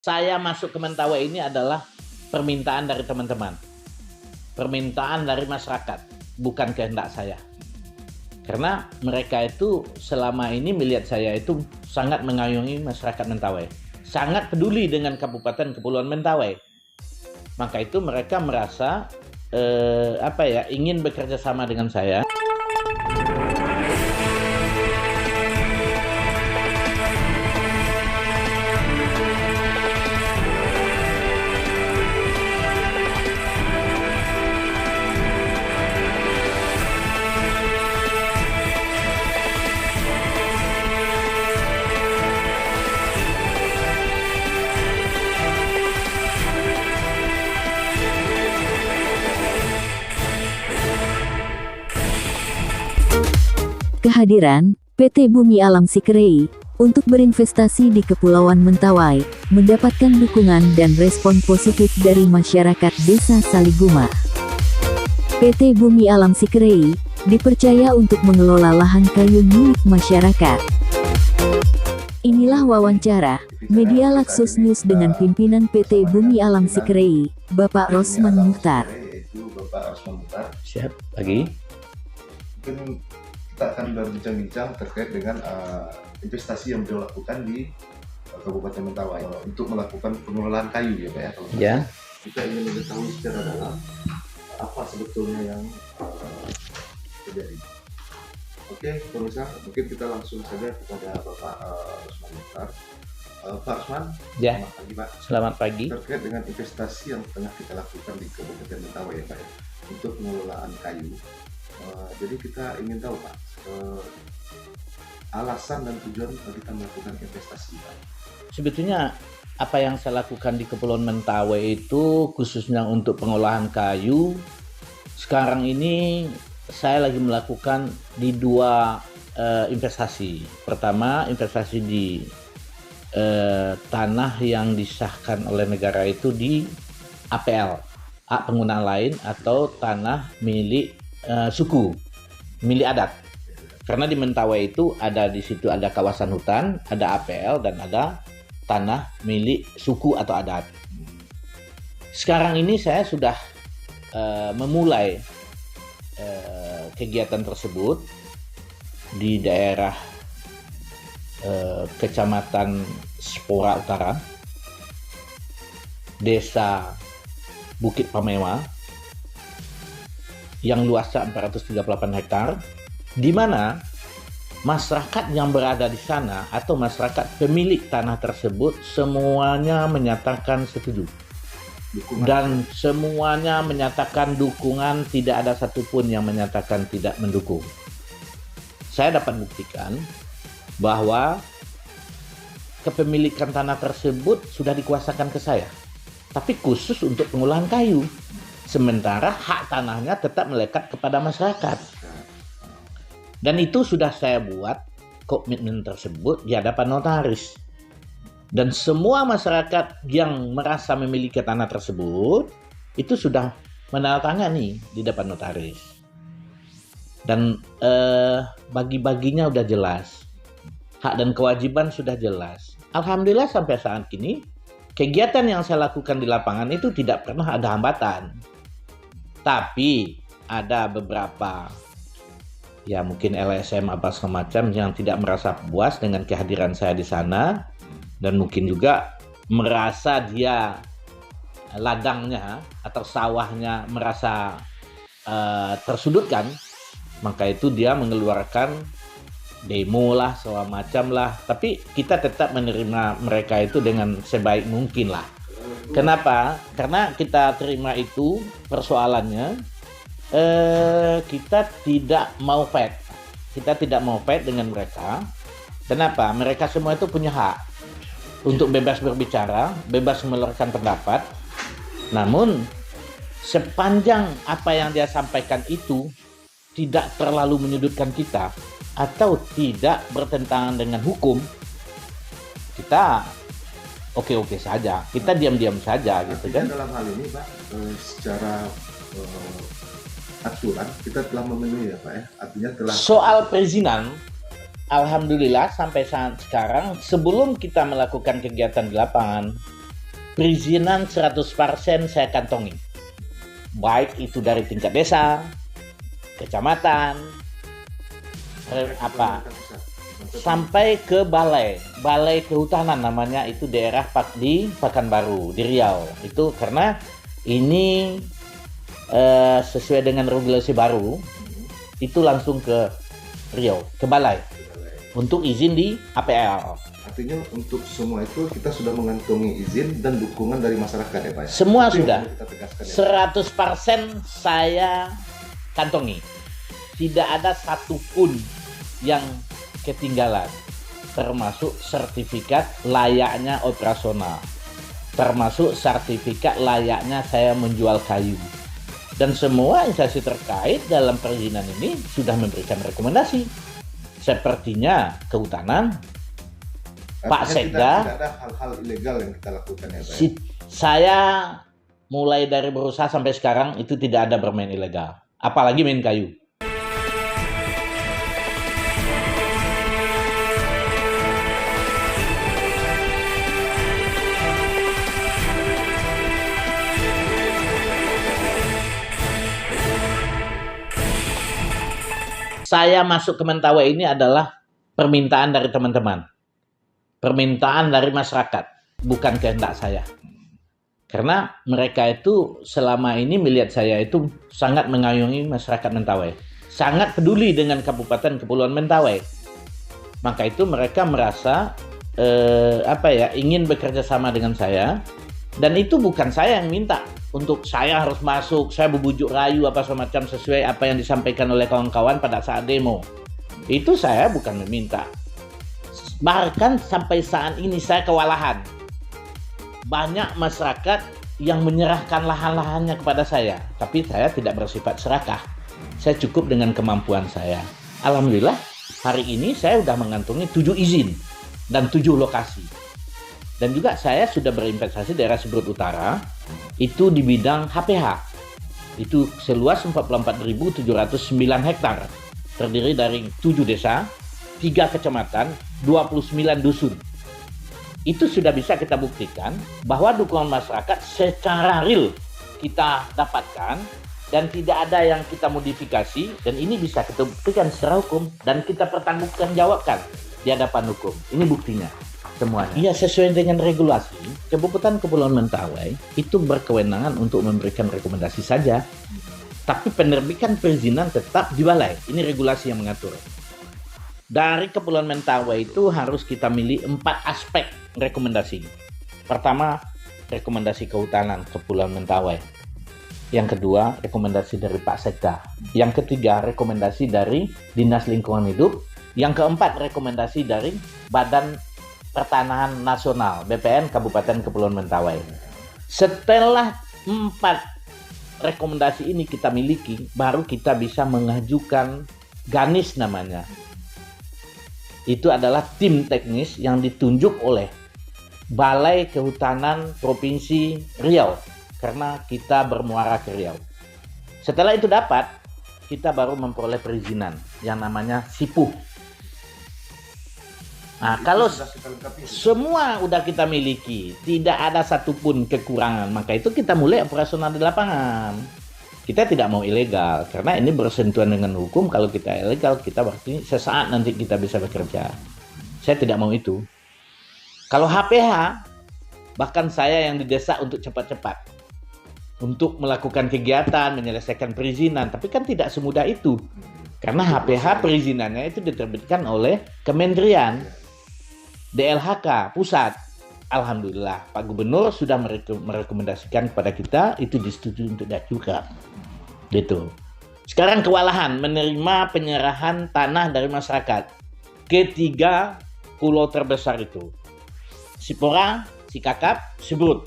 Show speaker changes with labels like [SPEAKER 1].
[SPEAKER 1] Saya masuk ke Mentawai ini adalah permintaan dari teman-teman, permintaan dari masyarakat, bukan kehendak saya. Karena mereka itu selama ini melihat saya itu sangat mengayomi masyarakat Mentawai, sangat peduli dengan Kabupaten Kepulauan Mentawai. Maka itu mereka merasa ingin bekerja sama dengan saya.
[SPEAKER 2] Kehadiran PT Bumi Alam Sikerei untuk berinvestasi di Kepulauan Mentawai mendapatkan dukungan dan respon positif dari masyarakat Desa Saliguma. PT Bumi Alam Sikerei dipercaya untuk mengelola lahan kayu milik masyarakat. Inilah wawancara Media Laksus News dengan pimpinan PT Bumi Alam Sikerei, Bapak Rosman Muhtar.
[SPEAKER 3] Yaitu Bapak Rosman Muhtar.
[SPEAKER 1] Siap, lagi.
[SPEAKER 3] Mungkin kita akan berbincang-bincang terkait dengan investasi yang beliau lakukan di Kabupaten Mentawai untuk melakukan pengelolaan kayu ya Pak ya. Kalau
[SPEAKER 1] Ya.
[SPEAKER 3] kita ingin mengetahui secara dalam apa sebetulnya yang terjadi. Oke, pemirsa, mungkin kita langsung saja kepada Bapak Rosman Muhtar. Pak Rosman,
[SPEAKER 1] Ya.
[SPEAKER 3] selamat pagi Pak.
[SPEAKER 1] Selamat pagi.
[SPEAKER 3] Terkait dengan investasi yang tengah kita lakukan di Kabupaten Mentawai ya Pak ya, untuk pengelolaan kayu. Jadi kita ingin tahu Pak, alasan dan tujuan kita melakukan investasi Pak.
[SPEAKER 1] Sebetulnya apa yang saya lakukan di Kepulauan Mentawai itu khususnya untuk pengolahan kayu. Sekarang ini saya lagi melakukan di dua investasi. Pertama, investasi di tanah yang disahkan oleh negara itu di APL, hak penggunaan lain, atau tanah milik suku, milik adat. Karena di Mentawai itu di situ ada kawasan hutan, ada APL, dan ada tanah milik suku atau adat. Sekarang ini saya sudah memulai kegiatan tersebut di daerah Kecamatan Spora Utara, Desa Bukit Pamewa, yang luasnya 438 hektar, di mana masyarakat yang berada di sana atau masyarakat pemilik tanah tersebut semuanya menyatakan setuju. Dan semuanya menyatakan dukungan, tidak ada satupun yang menyatakan tidak mendukung. Saya dapat buktikan bahwa kepemilikan tanah tersebut sudah dikuasakan ke saya, tapi khusus untuk pengolahan kayu. Sementara hak tanahnya tetap melekat kepada masyarakat. Dan itu sudah saya buat komitmen tersebut di hadapan notaris. Dan semua masyarakat yang merasa memiliki tanah tersebut itu sudah menandatangani di depan notaris. Dan bagi-baginya sudah jelas. Hak dan kewajiban sudah jelas. Alhamdulillah sampai saat ini kegiatan yang saya lakukan di lapangan itu tidak pernah ada hambatan. Tapi ada beberapa ya mungkin LSM apa semacam yang tidak merasa puas dengan kehadiran saya di sana, dan mungkin juga merasa dia ladangnya atau sawahnya merasa tersudutkan, maka itu dia mengeluarkan demo lah segala macam lah. Tapi kita tetap menerima mereka itu dengan sebaik mungkin lah. Kenapa? Karena kita terima itu persoalannya kita tidak mau fight. Kita tidak mau fight dengan mereka. Kenapa? Mereka semua itu punya hak untuk bebas berbicara, bebas mengeluarkan pendapat. Namun sepanjang apa yang dia sampaikan itu tidak terlalu menyudutkan kita atau tidak bertentangan dengan hukum, kita oke-oke saja, kita diam-diam saja gitu kan.
[SPEAKER 3] Dalam hal ini Pak, secara aturan kita telah memenuhi ya Pak ya, artinya telah.
[SPEAKER 1] Soal perizinan, alhamdulillah sampai saat sekarang sebelum kita melakukan kegiatan di lapangan, perizinan 100% saya kantongi. Baik itu dari tingkat desa, kecamatan, sampai ke balai kehutanan namanya, itu daerah di Pekanbaru di Riau. Itu karena ini sesuai dengan regulasi baru, itu langsung ke Riau, ke balai untuk izin di APL.
[SPEAKER 3] Artinya untuk semua itu kita sudah mengantongi izin dan dukungan dari masyarakat ya Pak?
[SPEAKER 1] Semua
[SPEAKER 3] itu
[SPEAKER 1] sudah,
[SPEAKER 3] kita tegaskan, ya,
[SPEAKER 1] 100% saya kantongi. Tidak ada satupun yang ketinggalan, termasuk sertifikat layaknya operasional, termasuk sertifikat layaknya saya menjual kayu. Dan semua instansi terkait dalam perizinan ini sudah memberikan rekomendasi. Sepertinya kehutanan, Pak Sekda.
[SPEAKER 3] Tidak ada hal-hal ilegal yang kita lakukan ya Pak?
[SPEAKER 1] Saya mulai dari berusaha sampai sekarang itu tidak ada bermain ilegal, apalagi main kayu. Saya masuk ke Mentawai ini adalah permintaan dari teman-teman. Permintaan dari masyarakat, bukan kehendak saya. Karena mereka itu selama ini melihat saya itu sangat mengayomi masyarakat Mentawai. Sangat peduli dengan Kabupaten Kepulauan Mentawai. Maka itu mereka merasa ingin bekerja sama dengan saya. Dan itu bukan saya yang minta untuk saya harus masuk, saya berbujuk rayu apa semacam sesuai apa yang disampaikan oleh kawan-kawan pada saat demo. Itu saya bukan meminta. Bahkan sampai saat ini saya kewalahan. Banyak masyarakat yang menyerahkan lahan-lahannya kepada saya, tapi saya tidak bersifat serakah. Saya cukup dengan kemampuan saya. Alhamdulillah, hari ini saya sudah mengantongi 7 izin dan 7 lokasi. Dan juga saya sudah berinvestasi daerah Siberut Utara, itu di bidang HPH. Itu seluas 44.709 hektar, terdiri dari 7 desa, 3 kecamatan, 29 dusun. Itu sudah bisa kita buktikan bahwa dukungan masyarakat secara real kita dapatkan dan tidak ada yang kita modifikasi, dan ini bisa kita buktikan secara hukum dan kita pertanggungjawabkan di hadapan hukum. Ini buktinya semuanya. Iya, sesuai dengan regulasi, Kabupaten Kepulauan Mentawai itu berkewenangan untuk memberikan rekomendasi saja. Tapi penerbitan perizinan tetap di balai. Ini regulasi yang mengatur. Dari Kepulauan Mentawai itu harus kita milih 4 aspek rekomendasi. Pertama, rekomendasi kehutanan Kepulauan Mentawai. Yang kedua, rekomendasi dari Pak Sekda. Yang ketiga, rekomendasi dari Dinas Lingkungan Hidup. Yang keempat, rekomendasi dari Badan Pertanahan Nasional BPN Kabupaten Kepulauan Mentawai. Setelah 4 rekomendasi ini kita miliki, baru kita bisa mengajukan GANIS namanya. Itu adalah tim teknis yang ditunjuk oleh Balai Kehutanan Provinsi Riau, karena kita bermuara ke Riau. Setelah itu dapat, kita baru memperoleh perizinan yang namanya SIPUH. Nah, kalau semua udah kita miliki, tidak ada satupun kekurangan, maka itu kita mulai operasional di lapangan. Kita tidak mau ilegal, karena ini bersentuhan dengan hukum. Kalau kita ilegal, kita berarti sesaat nanti kita bisa bekerja. Saya tidak mau itu. Kalau HPH, bahkan saya yang didesak untuk cepat-cepat, untuk melakukan kegiatan, menyelesaikan perizinan, tapi kan tidak semudah itu. Karena HPH perizinannya itu diterbitkan oleh Kementerian, DLHK pusat. Alhamdulillah Pak Gubernur sudah merekomendasikan kepada kita, itu disetujui untuk diajukan. Gitu. Sekarang kewalahan menerima penyerahan tanah dari masyarakat ke 3 pulau terbesar itu. Sipora, Sikakap, Siberut.